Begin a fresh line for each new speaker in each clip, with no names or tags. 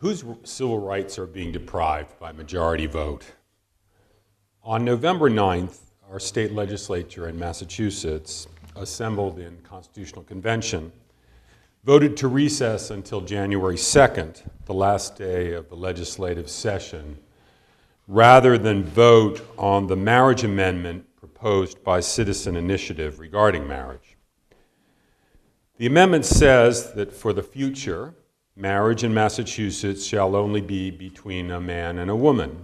Whose civil rights are being deprived by majority vote? On November 9th, our state legislature in Massachusetts, assembled in Constitutional Convention, voted to recess until January 2nd, the last day of the legislative session, rather than vote on the marriage amendment proposed by Citizen Initiative regarding marriage. The amendment says that for the future, marriage in Massachusetts shall only be between a man and a woman.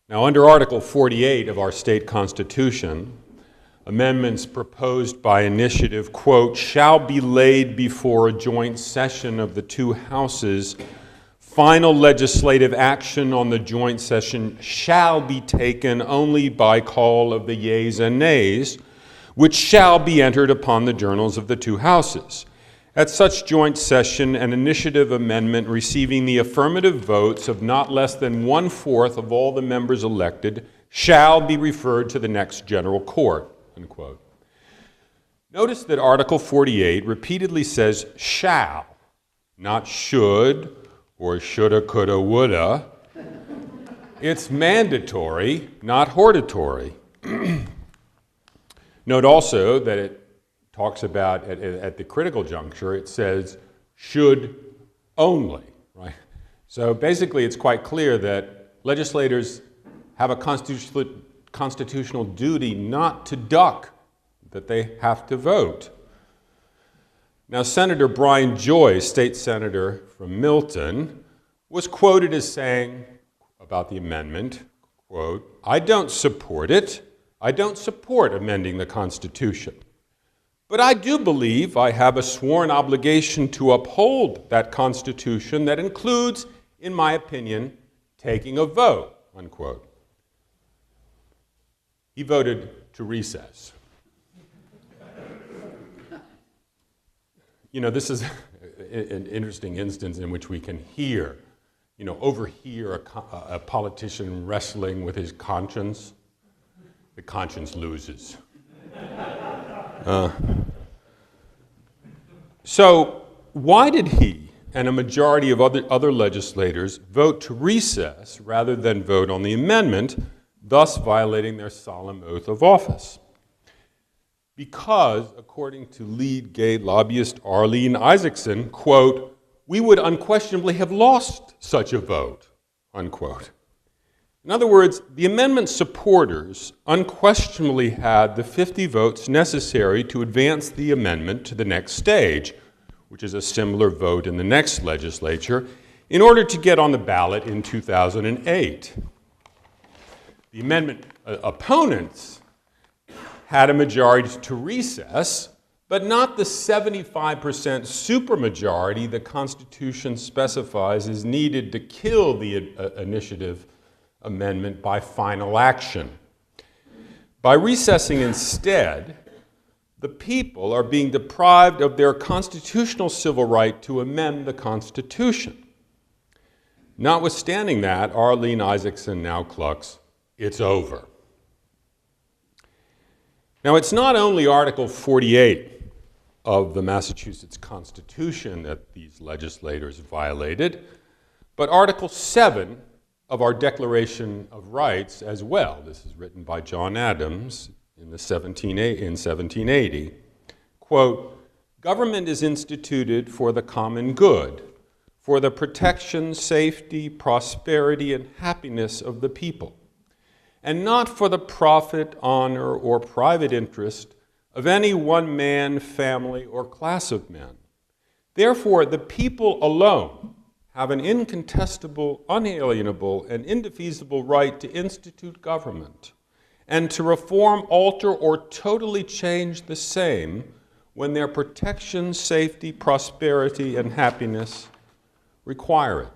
Now, under Article 48 of our state constitution, amendments proposed by initiative, quote, shall be laid before a joint session of the two houses. Final legislative action on the joint session shall be taken only by call of the yeas and nays, which shall be entered upon the journals of the two houses. At such joint session, an initiative amendment receiving the affirmative votes of not less than 1/4 of all the members elected shall be referred to the next general court, unquote. Notice that Article 48 repeatedly says shall, not should or shoulda, coulda, woulda. It's mandatory, not hortatory. Note also that it talks about, at the critical juncture, it says should only, right? So basically it's quite clear that legislators have a constitutional duty not to duck, that they have to vote. Now, Senator Brian Joyce, state senator from Milton, was quoted as saying about the amendment, quote, I don't support it. I don't support amending the Constitution. But I do believe I have a sworn obligation to uphold that Constitution that includes, in my opinion, taking a vote, unquote. He voted to recess. You know, this is an interesting instance in which we can hear, overhear a politician wrestling with his conscience. The conscience loses. So why did he and a majority of other legislators vote to recess rather than vote on the amendment, thus violating their solemn oath of office? Because, according to lead gay lobbyist Arlene Isaacson, quote, we would unquestionably have lost such a vote, unquote. In other words, the amendment supporters unquestionably had the 50 votes necessary to advance the amendment to the next stage, which is a similar vote in the next legislature, in order to get on the ballot in 2008. The amendment opponents had a majority to recess, but not the 75% supermajority the Constitution specifies is needed to kill the initiative amendment by final action. By recessing instead, the people are being deprived of their constitutional civil right to amend the Constitution. Notwithstanding that, Arlene Isaacson now clucks, it's over. Now, it's not only Article 48 of the Massachusetts Constitution that these legislators violated, but Article 7 of our Declaration of Rights as well. This is written by John Adams in 1780. Quote, government is instituted for the common good, for the protection, safety, prosperity, and happiness of the people, and not for the profit, honor, or private interest of any one man, family, or class of men. Therefore, the people alone have an incontestable, unalienable, and indefeasible right to institute government and to reform, alter, or totally change the same when their protection, safety, prosperity, and happiness require it.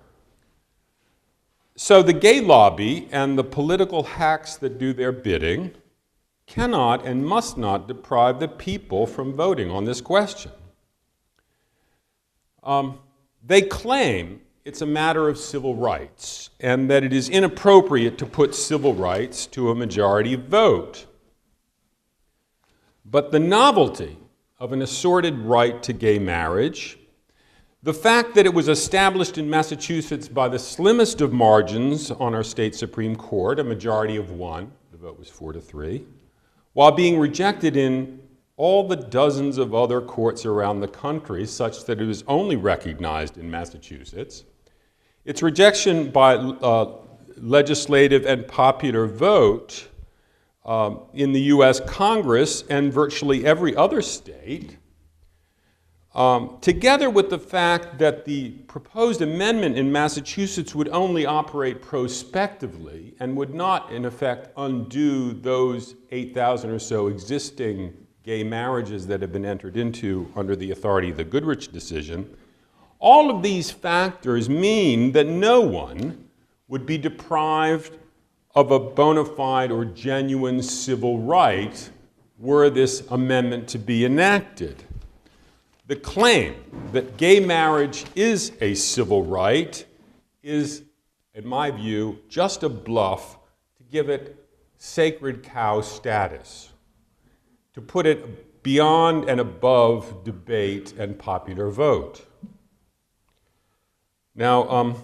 So the gay lobby and the political hacks that do their bidding cannot and must not deprive the people from voting on this question. They claim it's a matter of civil rights and that it is inappropriate to put civil rights to a majority vote. But the novelty of an assorted right to gay marriage, The fact that it was established in Massachusetts by the slimmest of margins on our state Supreme Court, a majority of 1, the vote was 4-3, while being rejected in all the dozens of other courts around the country, such that it was only recognized in Massachusetts. Its rejection by legislative and popular vote in the U.S. Congress and virtually every other state, together with the fact that the proposed amendment in Massachusetts would only operate prospectively and would not, in effect, undo those 8,000 or so existing gay marriages that have been entered into under the authority of the Goodrich decision, all of these factors mean that no one would be deprived of a bona fide or genuine civil right were this amendment to be enacted. The claim that gay marriage is a civil right is, in my view, just a bluff to give it sacred cow status, to put it beyond and above debate and popular vote. Now,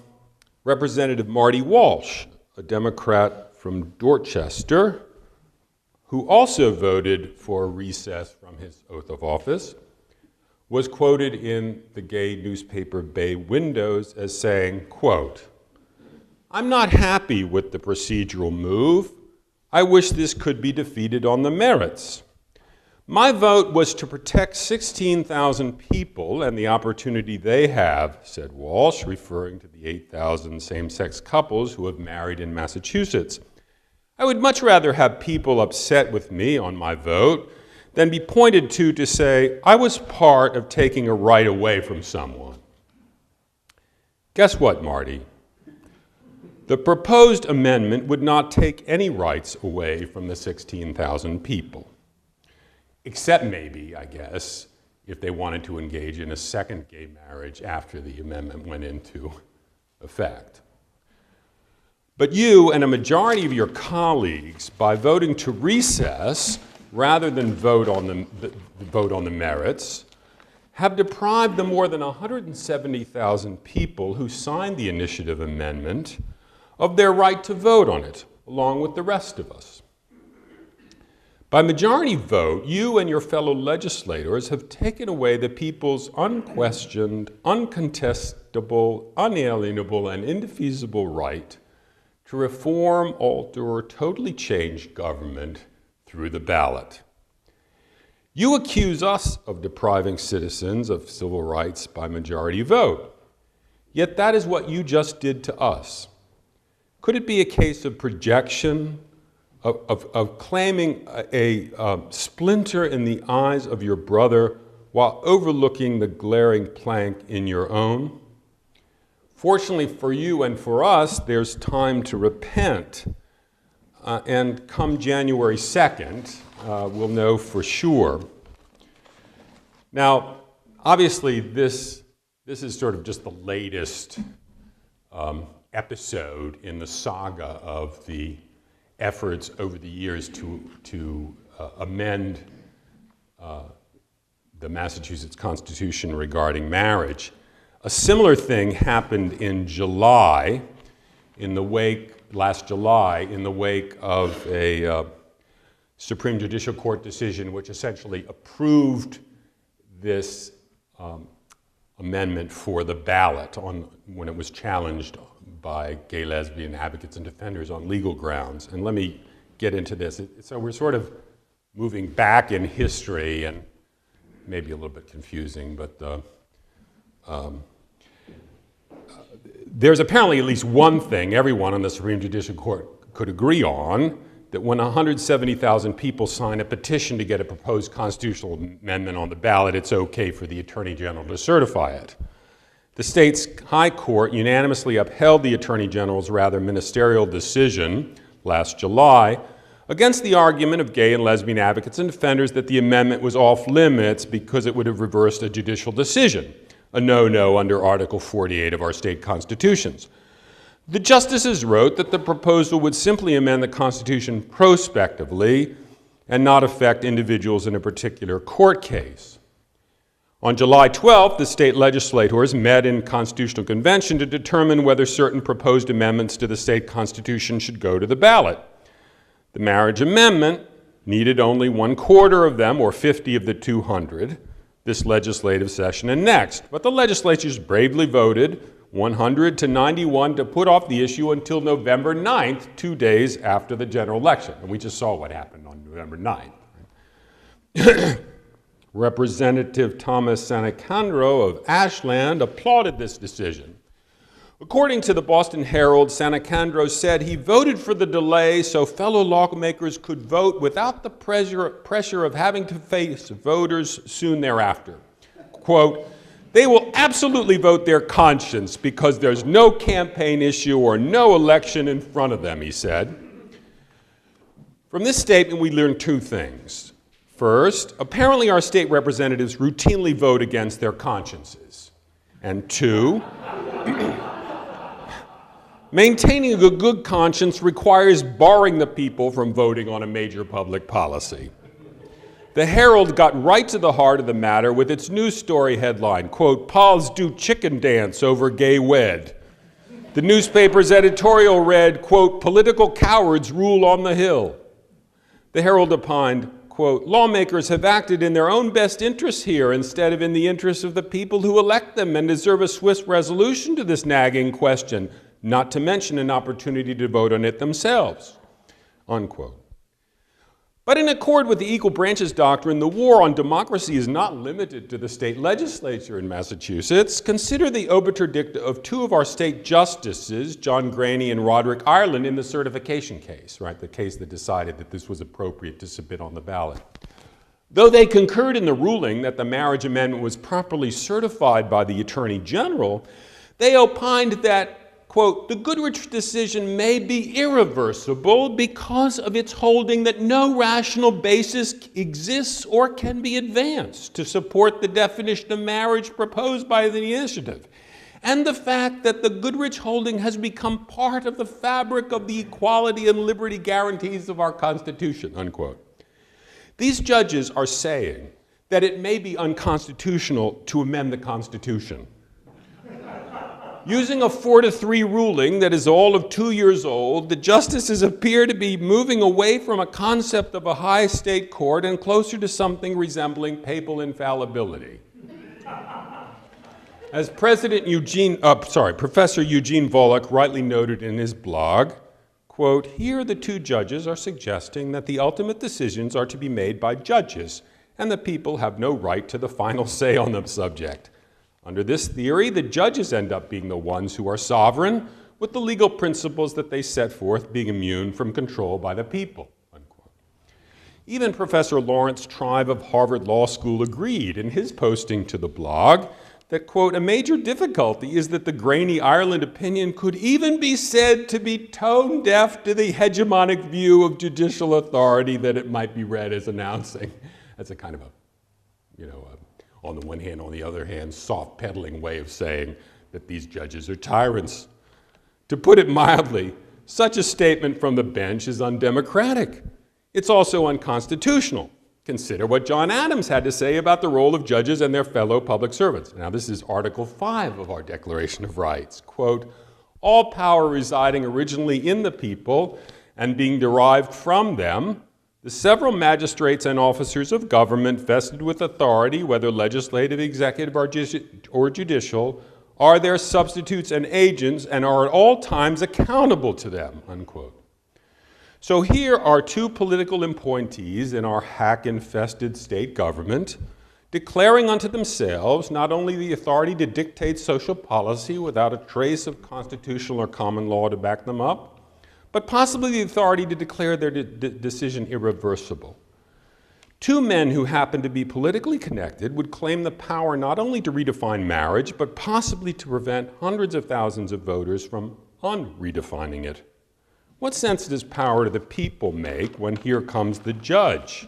Representative Marty Walsh, a Democrat from Dorchester, who also voted for recess from his oath of office, was quoted in the gay newspaper Bay Windows as saying, quote, "I'm not happy with the procedural move. I wish this could be defeated on the merits. My vote was to protect 16,000 people and the opportunity they have," said Walsh, referring to the 8,000 same-sex couples who have married in Massachusetts. "I would much rather have people upset with me on my vote than be pointed to say I was part of taking a right away from someone." Guess what, Marty? The proposed amendment would not take any rights away from the 16,000 people. Except maybe, I guess, if they wanted to engage in a second gay marriage after the amendment went into effect. But you and a majority of your colleagues, by voting to recess rather than vote on the merits, have deprived the more than 170,000 people who signed the initiative amendment of their right to vote on it, along with the rest of us. By majority vote, you and your fellow legislators have taken away the people's unquestioned, uncontestable, unalienable, and indefeasible right to reform, alter, or totally change government through the ballot. You accuse us of depriving citizens of civil rights by majority vote, yet that is what you just did to us. Could it be a case of projection, of claiming a splinter in the eyes of your brother while overlooking the glaring plank in your own? Fortunately for you and for us, there's time to repent. And come January 2nd, we'll know for sure. Now, obviously, this is sort of just the latest episode in the saga of the efforts over the years to amend the Massachusetts Constitution regarding marriage. A similar thing happened in July, last July, in the wake of a Supreme Judicial Court decision which essentially approved this amendment for the ballot when it was challenged by gay, lesbian advocates and defenders on legal grounds. And let me get into this. So we're sort of moving back in history, and maybe a little bit confusing, but there's apparently at least one thing everyone on the Supreme Judicial Court could agree on, that when 170,000 people sign a petition to get a proposed constitutional amendment on the ballot, it's okay for the Attorney General to certify it. The state's High Court unanimously upheld the Attorney General's rather ministerial decision last July against the argument of gay and lesbian advocates and defenders that the amendment was off limits because it would have reversed a judicial decision, a no-no under Article 48 of our state constitutions. The justices wrote that the proposal would simply amend the Constitution prospectively and not affect individuals in a particular court case. On July 12th, the state legislators met in constitutional convention to determine whether certain proposed amendments to the state constitution should go to the ballot. The marriage amendment needed only 1/4 of them, or 50 of the 200, this legislative session and next. But the legislatures bravely voted 100 to 91 to put off the issue until November 9th, 2 days after the general election. And we just saw what happened on November 9th. Representative Thomas Sanacandro of Ashland applauded this decision. According to the Boston Herald, Sanacandro said he voted for the delay so fellow lawmakers could vote without the pressure of having to face voters soon thereafter. Quote, "They will absolutely vote their conscience because there's no campaign issue or no election in front of them," he said. From this statement, we learned two things. First, apparently our state representatives routinely vote against their consciences. And two, maintaining a good conscience requires barring the people from voting on a major public policy. The Herald got right to the heart of the matter with its news story headline, quote, "Pols do chicken dance over gay wed." The newspaper's editorial read, quote, "Political cowards rule on the Hill." The Herald opined, quote, "Lawmakers have acted in their own best interests here instead of in the interests of the people who elect them and deserve a swift resolution to this nagging question, not to mention an opportunity to vote on it themselves," unquote. But in accord with the equal branches doctrine, the war on democracy is not limited to the state legislature in Massachusetts. Consider the obiter dicta of two of our state justices, John Graney and Roderick Ireland, in the certification case, right, the case that decided that this was appropriate to submit on the ballot. Though they concurred in the ruling that the marriage amendment was properly certified by the Attorney General, they opined that, quote, "the Goodrich decision may be irreversible because of its holding that no rational basis exists or can be advanced to support the definition of marriage proposed by the initiative, and the fact that the Goodrich holding has become part of the fabric of the equality and liberty guarantees of our Constitution," unquote. These judges are saying that it may be unconstitutional to amend the Constitution. Using a 4-3 ruling that is all of 2 years old, the justices appear to be moving away from a concept of a high state court and closer to something resembling papal infallibility. As Professor Eugene Volokh rightly noted in his blog, quote, "Here the two judges are suggesting that the ultimate decisions are to be made by judges, and the people have no right to the final say on the subject. Under this theory, the judges end up being the ones who are sovereign, with the legal principles that they set forth being immune from control by the people," unquote. Even Professor Lawrence Tribe of Harvard Law School agreed in his posting to the blog that, quote, "a major difficulty is that the Graney Ireland opinion could even be said to be tone deaf to the hegemonic view of judicial authority that it might be read as announcing." That's a kind of on the one hand, on the other hand, soft peddling way of saying that these judges are tyrants. To put it mildly, such a statement from the bench is undemocratic. It's also unconstitutional. Consider what John Adams had to say about the role of judges and their fellow public servants. Now, this is Article 5 of our Declaration of Rights. Quote, "All power residing originally in the people and being derived from them, the several magistrates and officers of government vested with authority, whether legislative, executive, or judicial, are their substitutes and agents and are at all times accountable to them," unquote. So here are two political appointees in our hack-infested state government declaring unto themselves not only the authority to dictate social policy without a trace of constitutional or common law to back them up, but possibly the authority to declare their decision irreversible. Two men who happen to be politically connected would claim the power not only to redefine marriage, but possibly to prevent hundreds of thousands of voters from unredefining it. What sense does power to the people make when here comes the judge?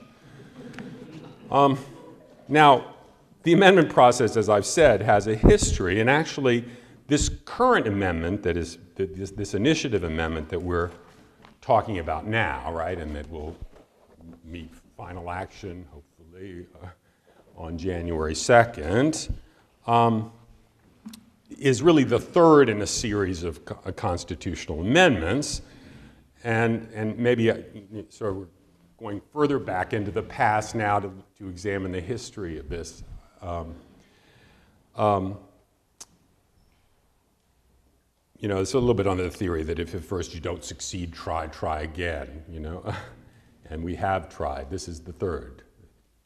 Now, the amendment process, as I've said, has a history, and actually this current amendment, that is this initiative amendment that we're talking about now, right, and that will meet final action, hopefully, on January 2nd, is really the third in a series of constitutional amendments. And maybe so we're going further back into the past now to examine the history of this. You know, it's a little bit under the theory that if at first you don't succeed, try again, you know. And we have tried. This is the third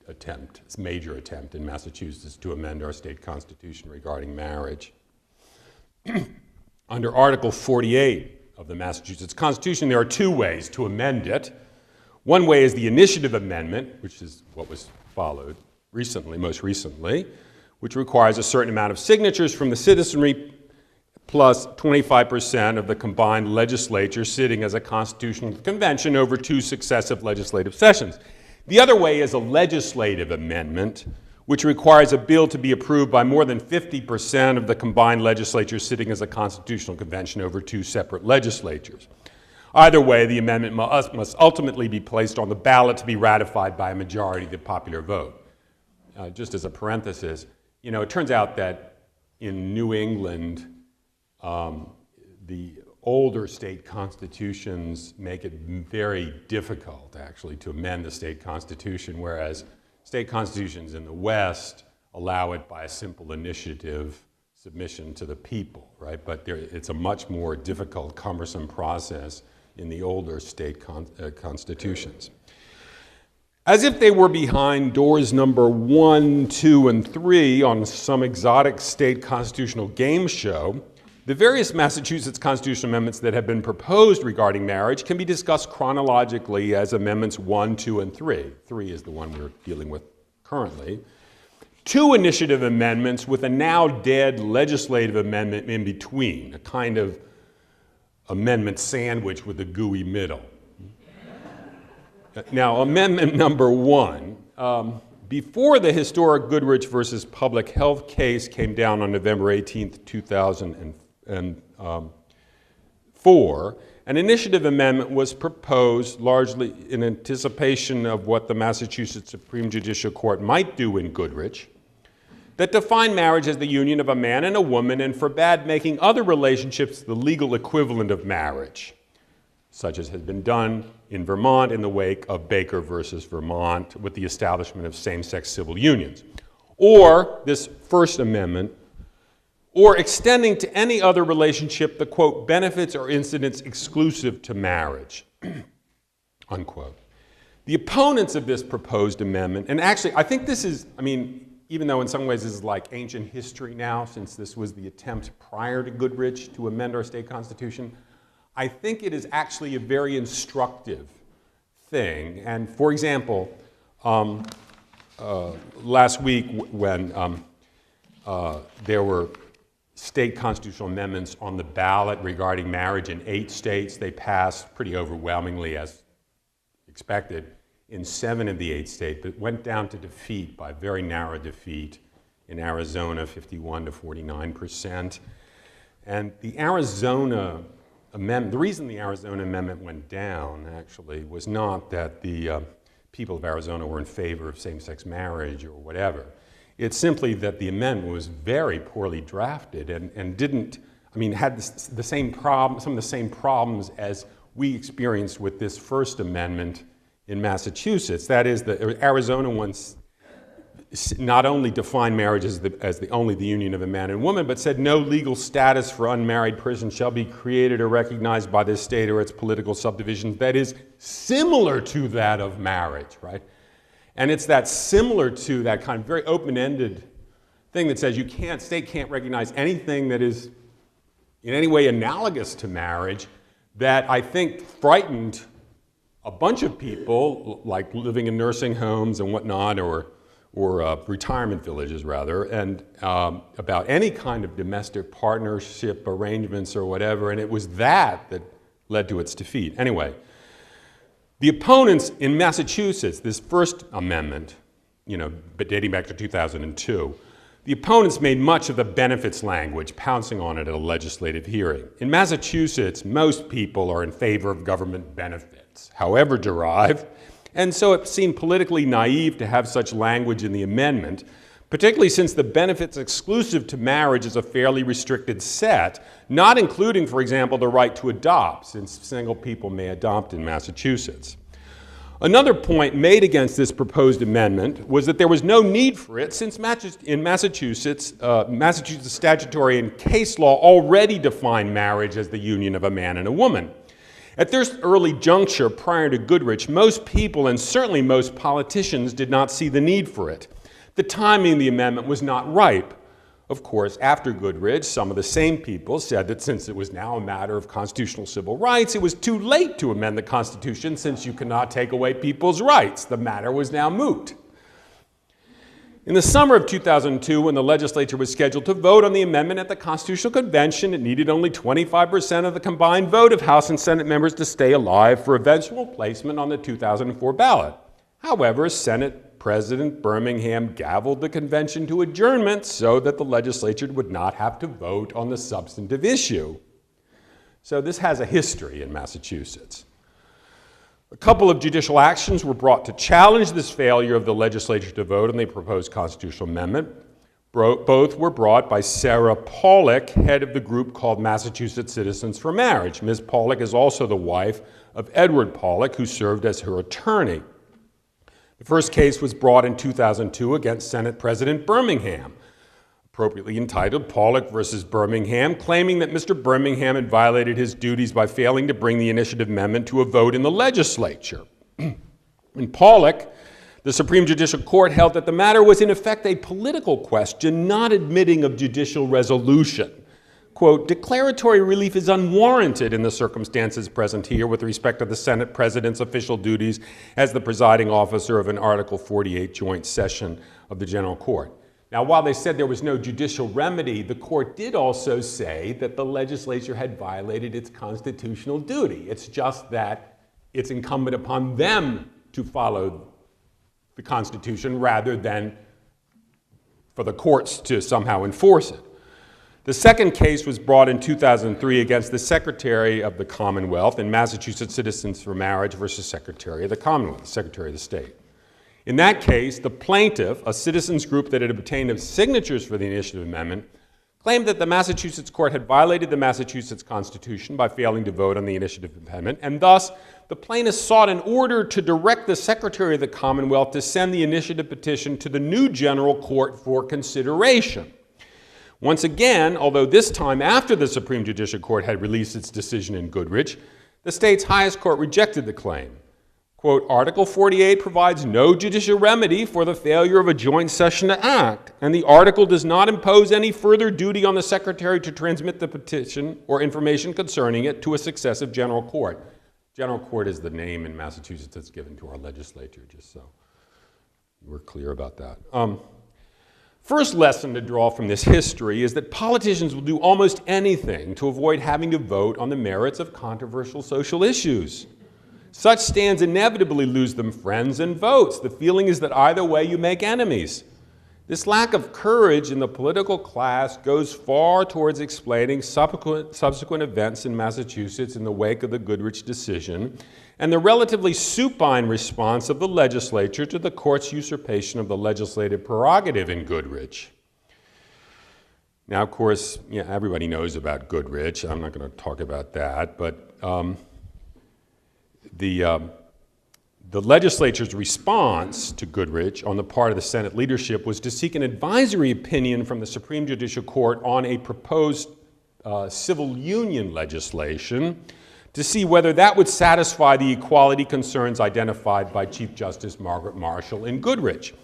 attempt, it's a major attempt in Massachusetts to amend our state constitution regarding marriage. Under Article 48 of the Massachusetts Constitution, there are two ways to amend it. One way is the initiative amendment, which is what was followed recently, most recently, which requires a certain amount of signatures from the citizenry plus 25% of the combined legislature sitting as a constitutional convention over 2 successive legislative sessions. The other way is a legislative amendment, which requires a bill to be approved by more than 50% of the combined legislature sitting as a constitutional convention over 2 separate legislatures. Either way, the amendment must ultimately be placed on the ballot to be ratified by a majority of the popular vote. Just as a parenthesis, you know, it turns out that in New England, the older state constitutions make it very difficult, actually, to amend the state constitution, whereas state constitutions in the West allow it by a simple initiative submission to the people, right? But it's a much more difficult, cumbersome process in the older state constitutions. As if they were behind doors number 1, 2, and 3 on some exotic state constitutional game show, the various Massachusetts constitutional amendments that have been proposed regarding marriage can be discussed chronologically as amendments 1, 2, and 3. 3 is the one we're dealing with currently. 2 initiative amendments with a now dead legislative amendment in between, a kind of amendment sandwich with a gooey middle. Now, amendment number 1. Before the historic Goodrich versus Public Health case came down on November 18th, 2004, an initiative amendment was proposed largely in anticipation of what the Massachusetts Supreme Judicial Court might do in Goodrich, that defined marriage as the union of a man and a woman and forbade making other relationships the legal equivalent of marriage, such as has been done in Vermont in the wake of Baker versus Vermont with the establishment of same-sex civil unions. Or this First Amendment, or extending to any other relationship the, quote, benefits or incidents exclusive to marriage, unquote. The opponents of this proposed amendment, and actually I think this is, I mean, even though in some ways this is like ancient history now, since this was the attempt prior to Goodrich to amend our state constitution, I think it is actually a very instructive thing. And for example, last week when there were state constitutional amendments on the ballot regarding marriage in 8 states, they passed pretty overwhelmingly as expected in 7 of the 8 states, but went down to defeat by a very narrow defeat in Arizona, 51 to 49%. And the Arizona amendment, the reason the Arizona amendment went down, actually, was not that the people of Arizona were in favor of same-sex marriage or whatever. It's simply that the amendment was very poorly drafted and didn't, I mean, had the same problem, some of the same problems as we experienced with this First Amendment in Massachusetts. That is, the Arizona ones not only defined marriage as only the union of a man and woman, but said no legal status for unmarried persons shall be created or recognized by this state or its political subdivisions that is similar to that of marriage, right? And it's that similar to that kind of very open-ended thing that says state can't recognize anything that is in any way analogous to marriage that I think frightened a bunch of people, like living in nursing homes and whatnot, or retirement villages rather, and about any kind of domestic partnership arrangements or whatever, and it was that led to its defeat. Anyway, the opponents in Massachusetts, this First Amendment, but dating back to 2002, the opponents made much of the benefits language, pouncing on it at a legislative hearing. In Massachusetts, most people are in favor of government benefits, however derived, And so it seemed politically naive to have such language in the amendment, particularly since the benefits exclusive to marriage is a fairly restricted set, not including, for example, the right to adopt, since single people may adopt in Massachusetts. Another point made against this proposed amendment was that there was no need for it, since in Massachusetts statutory and case law already define marriage as the union of a man and a woman. At this early juncture, prior to Goodrich, most people, and certainly most politicians, did not see the need for it. The timing of the amendment was not ripe. Of course, after Goodrich, some of the same people said that since it was now a matter of constitutional civil rights, it was too late to amend the Constitution since you cannot take away people's rights. The matter was now moot. In the summer of 2002, when the legislature was scheduled to vote on the amendment at the Constitutional Convention, it needed only 25% of the combined vote of House and Senate members to stay alive for eventual placement on the 2004 ballot. However, Senate President Birmingham gavelled the convention to adjournment so that the legislature would not have to vote on the substantive issue. So this has a history in Massachusetts. A couple of judicial actions were brought to challenge this failure of the legislature to vote on the proposed constitutional amendment. Both were brought by Sarah Pollock, head of the group called Massachusetts Citizens for Marriage. Ms. Pollock is also the wife of Edward Pollock, who served as her attorney. The first case was brought in 2002 against Senate President Birmingham, appropriately entitled Pollock versus Birmingham, claiming that Mr. Birmingham had violated his duties by failing to bring the initiative amendment to a vote in the legislature. In Pollock, the Supreme Judicial Court held that the matter was in effect a political question, not admitting of judicial resolution. Quote, declaratory relief is unwarranted in the circumstances present here with respect to the Senate President's official duties as the presiding officer of an Article 48 joint session of the General Court. Now, while they said there was no judicial remedy, the court did also say that the legislature had violated its constitutional duty. It's just that it's incumbent upon them to follow the Constitution rather than for the courts to somehow enforce it. The second case was brought in 2003 against the Secretary of the Commonwealth in Massachusetts Citizens for Marriage versus Secretary of the Commonwealth, Secretary of the State. In that case, the plaintiff, a citizens group that had obtained signatures for the initiative amendment, claimed that the Massachusetts court had violated the Massachusetts Constitution by failing to vote on the initiative amendment, and thus the plaintiff sought an order to direct the Secretary of the Commonwealth to send the initiative petition to the new General Court for consideration. Once again, although this time after the Supreme Judicial Court had released its decision in Goodrich, the state's highest court rejected the claim. Quote, Article 48 provides no judicial remedy for the failure of a joint session to act, and the article does not impose any further duty on the Secretary to transmit the petition or information concerning it to a successive General Court. General Court is the name in Massachusetts that's given to our legislature, just so we're clear about that. First lesson to draw from this history is that politicians will do almost anything to avoid having to vote on the merits of controversial social issues. Such stands inevitably lose them friends and votes. The feeling is that either way you make enemies. This lack of courage in the political class goes far towards explaining subsequent events in Massachusetts in the wake of the Goodrich decision and the relatively supine response of the legislature to the court's usurpation of the legislative prerogative in Goodrich. Now, of course, everybody knows about Goodrich. I'm not going to talk about that, but the legislature's response to Goodrich on the part of the Senate leadership was to seek an advisory opinion from the Supreme Judicial Court on a proposed civil union legislation to see whether that would satisfy the equality concerns identified by Chief Justice Margaret Marshall in Goodrich.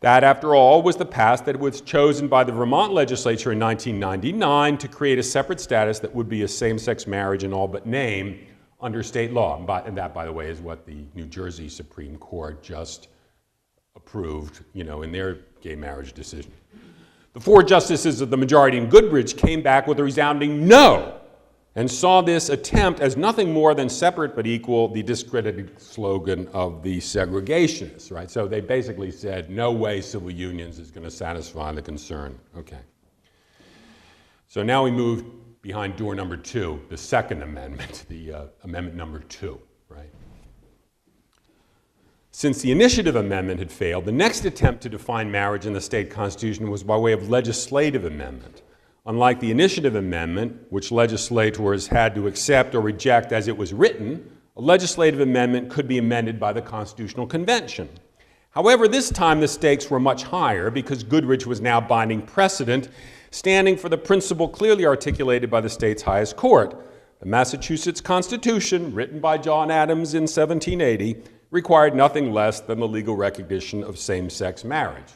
That, after all, was the path that was chosen by the Vermont legislature in 1999 to create a separate status that would be a same-sex marriage in all but name under state law. And that, by the way, is what the New Jersey Supreme Court just approved, in their gay marriage decision. The four justices of the majority in Goodrich came back with a resounding no, and saw this attempt as nothing more than separate but equal, the discredited slogan of the segregationists, right? So they basically said, no way civil unions is going to satisfy the concern. Okay. So now we move behind door number 2, the Second Amendment, the Amendment number 2, right? Since the Initiative Amendment had failed, the next attempt to define marriage in the state constitution was by way of legislative amendment. Unlike the Initiative Amendment, which legislators had to accept or reject as it was written, a legislative amendment could be amended by the Constitutional Convention. However, this time the stakes were much higher because Goodrich was now binding precedent, standing for the principle clearly articulated by the state's highest court. The Massachusetts Constitution, written by John Adams in 1780, required nothing less than the legal recognition of same-sex marriage.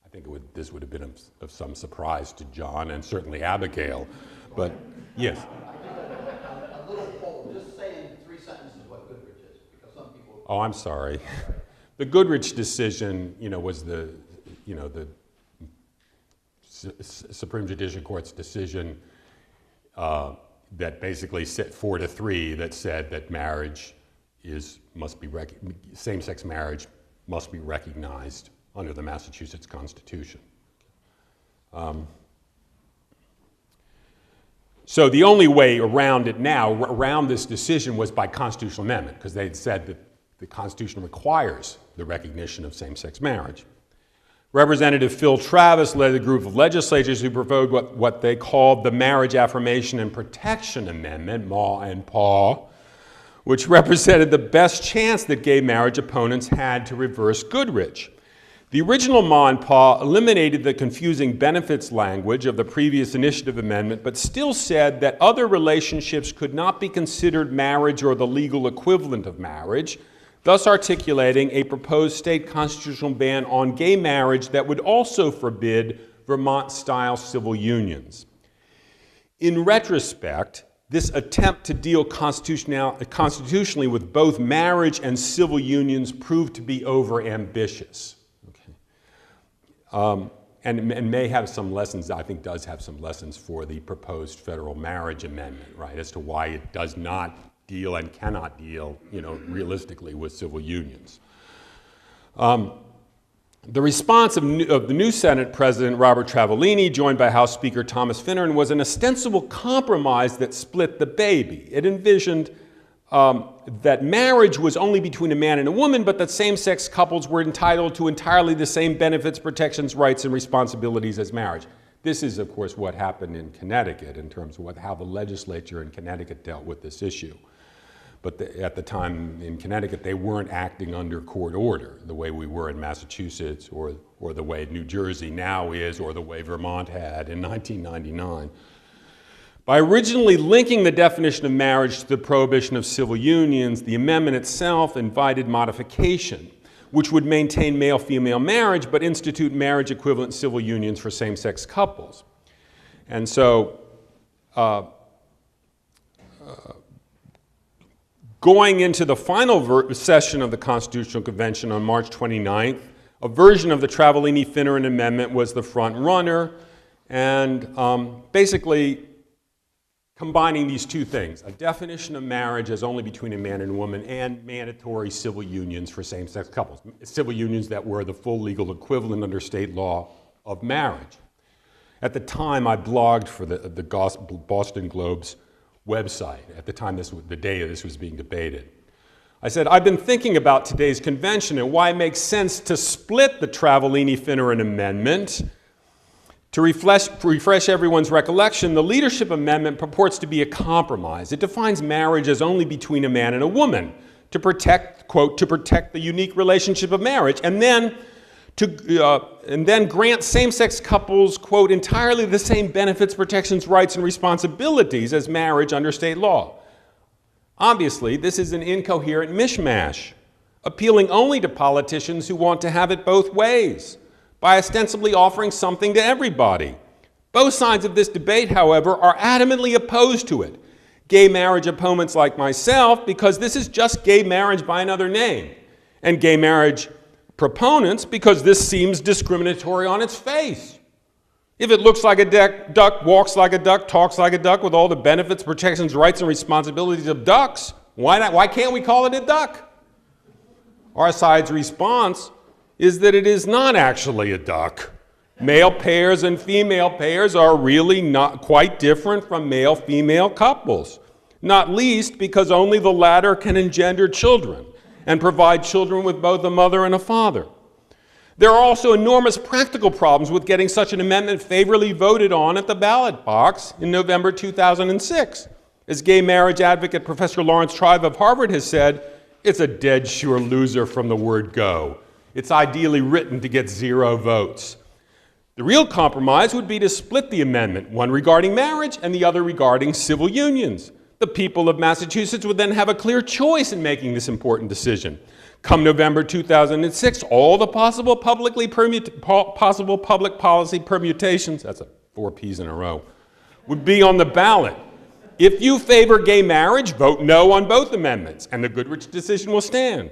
I think this would have been of some surprise to John and certainly Abigail, but yes.
A little poll, just say in 3 sentences what Goodrich is, because some people...
Oh, I'm sorry. The Goodrich decision, was the Supreme Judicial Court's decision that basically set 4-3 that said that marriage same-sex marriage must be recognized under the Massachusetts Constitution. So the only way around it now, around this decision, was by constitutional amendment, because they had said that the Constitution requires the recognition of same-sex marriage. Representative Phil Travis led a group of legislators who proposed what they called the Marriage Affirmation and Protection Amendment, MAW and PAW, which represented the best chance that gay marriage opponents had to reverse Goodrich. The original MAW and PAW eliminated the confusing benefits language of the previous Initiative Amendment, but still said that other relationships could not be considered marriage or the legal equivalent of marriage, thus articulating a proposed state constitutional ban on gay marriage that would also forbid Vermont-style civil unions. In retrospect, this attempt to deal constitutionally with both marriage and civil unions proved to be overambitious. Okay. And may have some lessons, I think does have some lessons for the proposed federal marriage amendment, right, as to why it does not deal and cannot deal, realistically with civil unions. The response of the new Senate President Robert Travellini, joined by House Speaker Thomas Finneran, was an ostensible compromise that split the baby. It envisioned that marriage was only between a man and a woman, but that same-sex couples were entitled to entirely the same benefits, protections, rights, and responsibilities as marriage. This is, of course, what happened in Connecticut in terms of how the legislature in Connecticut dealt with this issue. But at the time in Connecticut, they weren't acting under court order the way we were in Massachusetts or the way New Jersey now is or the way Vermont had in 1999. By originally linking the definition of marriage to the prohibition of civil unions, the amendment itself invited modification, which would maintain male-female marriage but institute marriage-equivalent civil unions for same-sex couples. And so, going into the final session of the Constitutional Convention on March 29th, a version of the Travellini-Finneran Amendment was the front runner, and basically combining these two things, a definition of marriage as only between a man and a woman, and mandatory civil unions for same-sex couples, civil unions that were the full legal equivalent under state law of marriage. At the time, I blogged for the Boston Globe's website at the time the day this was being debated. I said, I've been thinking about today's convention and why it makes sense to split the Travellini-Finneran Amendment. To refresh everyone's recollection, the Leadership Amendment purports to be a compromise. It defines marriage as only between a man and a woman to protect, quote, to protect the unique relationship of marriage, and then grant same-sex couples, quote, entirely the same benefits, protections, rights, and responsibilities as marriage under state law. Obviously, this is an incoherent mishmash, appealing only to politicians who want to have it both ways, by ostensibly offering something to everybody. Both sides of this debate, however, are adamantly opposed to it. Gay marriage opponents like myself, because this is just gay marriage by another name, and gay marriage proponents because this seems discriminatory on its face. If it looks like a duck, walks like a duck, talks like a duck with all the benefits, protections, rights, and responsibilities of ducks, why not? Why can't we call it a duck? Our side's response is that it is not actually a duck. Male pairs and female pairs are really not quite different from male-female couples, not least because only the latter can engender children. and provide children with both a mother and a father. There are also enormous practical problems with getting such an amendment favorably voted on at the ballot box in November 2006. As gay marriage advocate Professor Lawrence Tribe of Harvard has said, it's a dead sure loser from the word go. It's ideally written to get 0 votes. The real compromise would be to split the amendment, one regarding marriage and the other regarding civil unions. The people of Massachusetts would then have a clear choice in making this important decision. Come November 2006, all the possible public policy permutations, that's 4 P's in a row, would be on the ballot. If you favor gay marriage, vote no on both amendments, and the Goodrich decision will stand.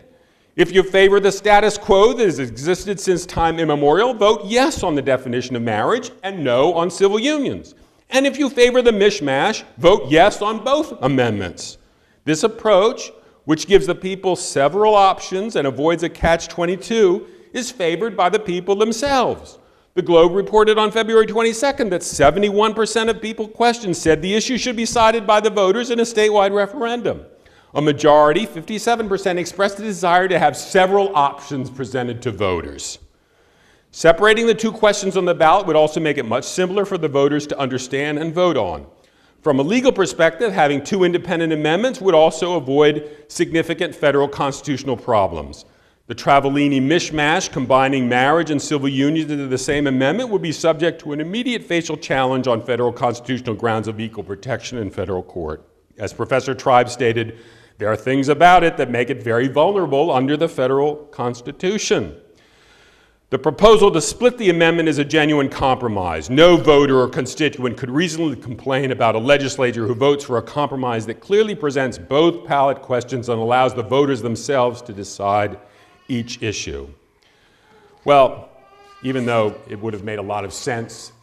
If you favor the status quo that has existed since time immemorial, vote yes on the definition of marriage and no on civil unions. And if you favor the mishmash, vote yes on both amendments. This approach, which gives the people several options and avoids a catch-22, is favored by the people themselves. The Globe reported on February 22nd that 71% of people questioned said the issue should be decided by the voters in a statewide referendum. A majority, 57%, expressed a desire to have several options presented to voters. Separating the 2 questions on the ballot would also make it much simpler for the voters to understand and vote on. From a legal perspective, having 2 independent amendments would also avoid significant federal constitutional problems. The Travellini mishmash, combining marriage and civil unions into the same amendment, would be subject to an immediate facial challenge on federal constitutional grounds of equal protection in federal court. As Professor Tribe stated, there are things about it that make it very vulnerable under the federal Constitution. The proposal to split the amendment is a genuine compromise. No voter or constituent could reasonably complain about a legislature who votes for a compromise that clearly presents both ballot questions and allows the voters themselves to decide each issue. Well, even though it would have made a lot of sense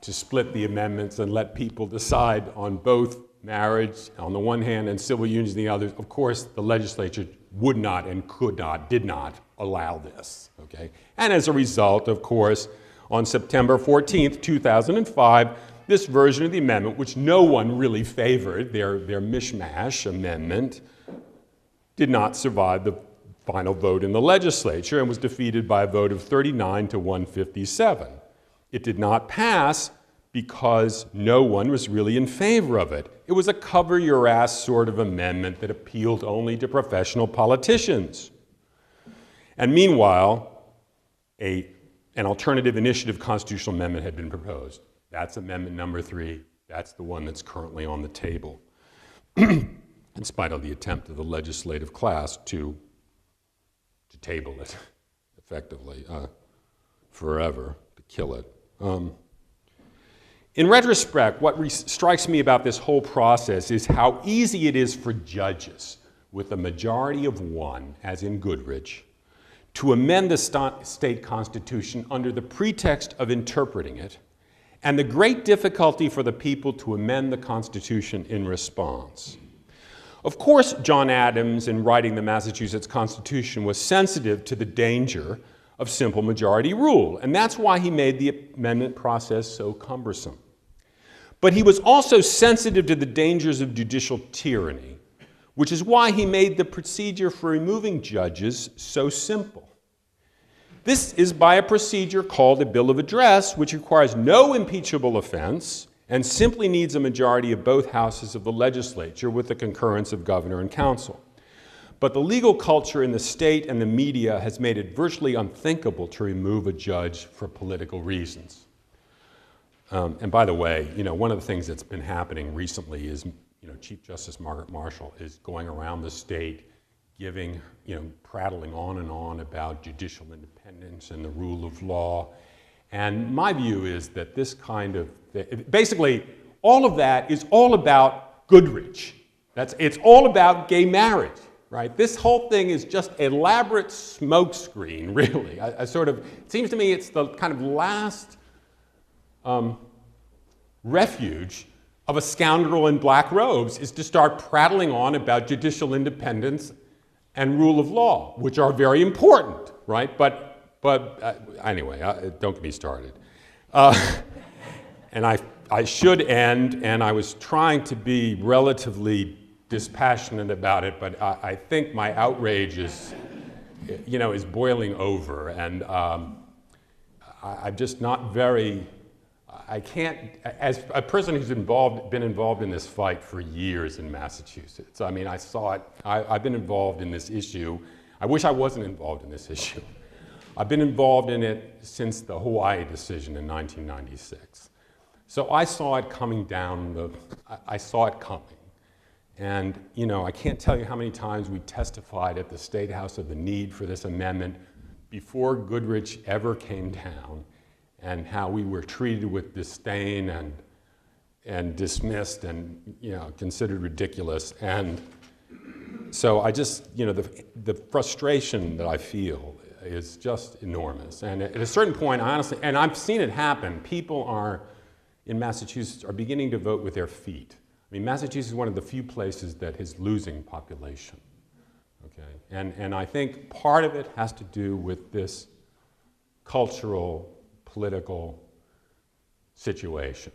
to split the amendments and let people decide on both marriage on the one hand and civil unions on the other, of course, the legislature would not and could not, did not allow this, okay? And as a result, of course, on September 14th, 2005, this version of the amendment, which no one really favored, their mishmash amendment, did not survive the final vote in the legislature and was defeated by a vote of 39 to 157. It did not pass because no one was really in favor of it. It was a cover-your-ass sort of amendment that appealed only to professional politicians. And meanwhile, an alternative initiative constitutional amendment had been proposed. That's amendment number 3. That's the one that's currently on the table, in spite of the attempt of the legislative class to table it, effectively, forever, to kill it. In retrospect, what strikes me about this whole process is how easy it is for judges, with a majority of 1, as in Goodrich, to amend the state constitution under the pretext of interpreting it, and the great difficulty for the people to amend the Constitution in response. Of course, John Adams, in writing the Massachusetts Constitution, was sensitive to the danger of simple majority rule, and that's why he made the amendment process so cumbersome. But he was also sensitive to the dangers of judicial tyranny, which is why he made the procedure for removing judges so simple. This is by a procedure called a bill of address, which requires no impeachable offense and simply needs a majority of both houses of the legislature with the concurrence of governor and council. But the legal culture in the state and the media has made it virtually unthinkable to remove a judge for political reasons. And by the way, one of the things that's been happening recently is, Chief Justice Margaret Marshall is going around the state giving, prattling on and on about judicial independence and the rule of law. And my view is that this kind of, basically, all of that is all about Goodrich. It's all about gay marriage, right? This whole thing is just an elaborate smokescreen, really. It seems to me it's the kind of last refuge of a scoundrel in black robes is to start prattling on about judicial independence and rule of law, which are very important, right? But anyway, don't get me started. And I should end, and I was trying to be relatively dispassionate about it, but I think my outrage is, is boiling over, and I'm just not very. I can't, as a person who's been involved in this fight for years in Massachusetts. I mean, I saw it. I've been involved in this issue. I wish I wasn't involved in this issue. I've been involved in it since the Hawaii decision in 1996. So I saw it coming down. I saw it coming. And, I can't tell you how many times we testified at the State House of the need for this amendment before Goodrich ever came down, and how we were treated with disdain and dismissed and, considered ridiculous. And so I just, the frustration that I feel is just enormous. And at a certain point, honestly, and I've seen it happen, people in Massachusetts are beginning to vote with their feet. I mean, Massachusetts is one of the few places that is losing population, okay? And I think part of it has to do with this cultural, political situation.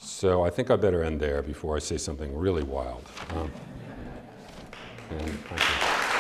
So I think I better end there before I say something really wild. And thank you.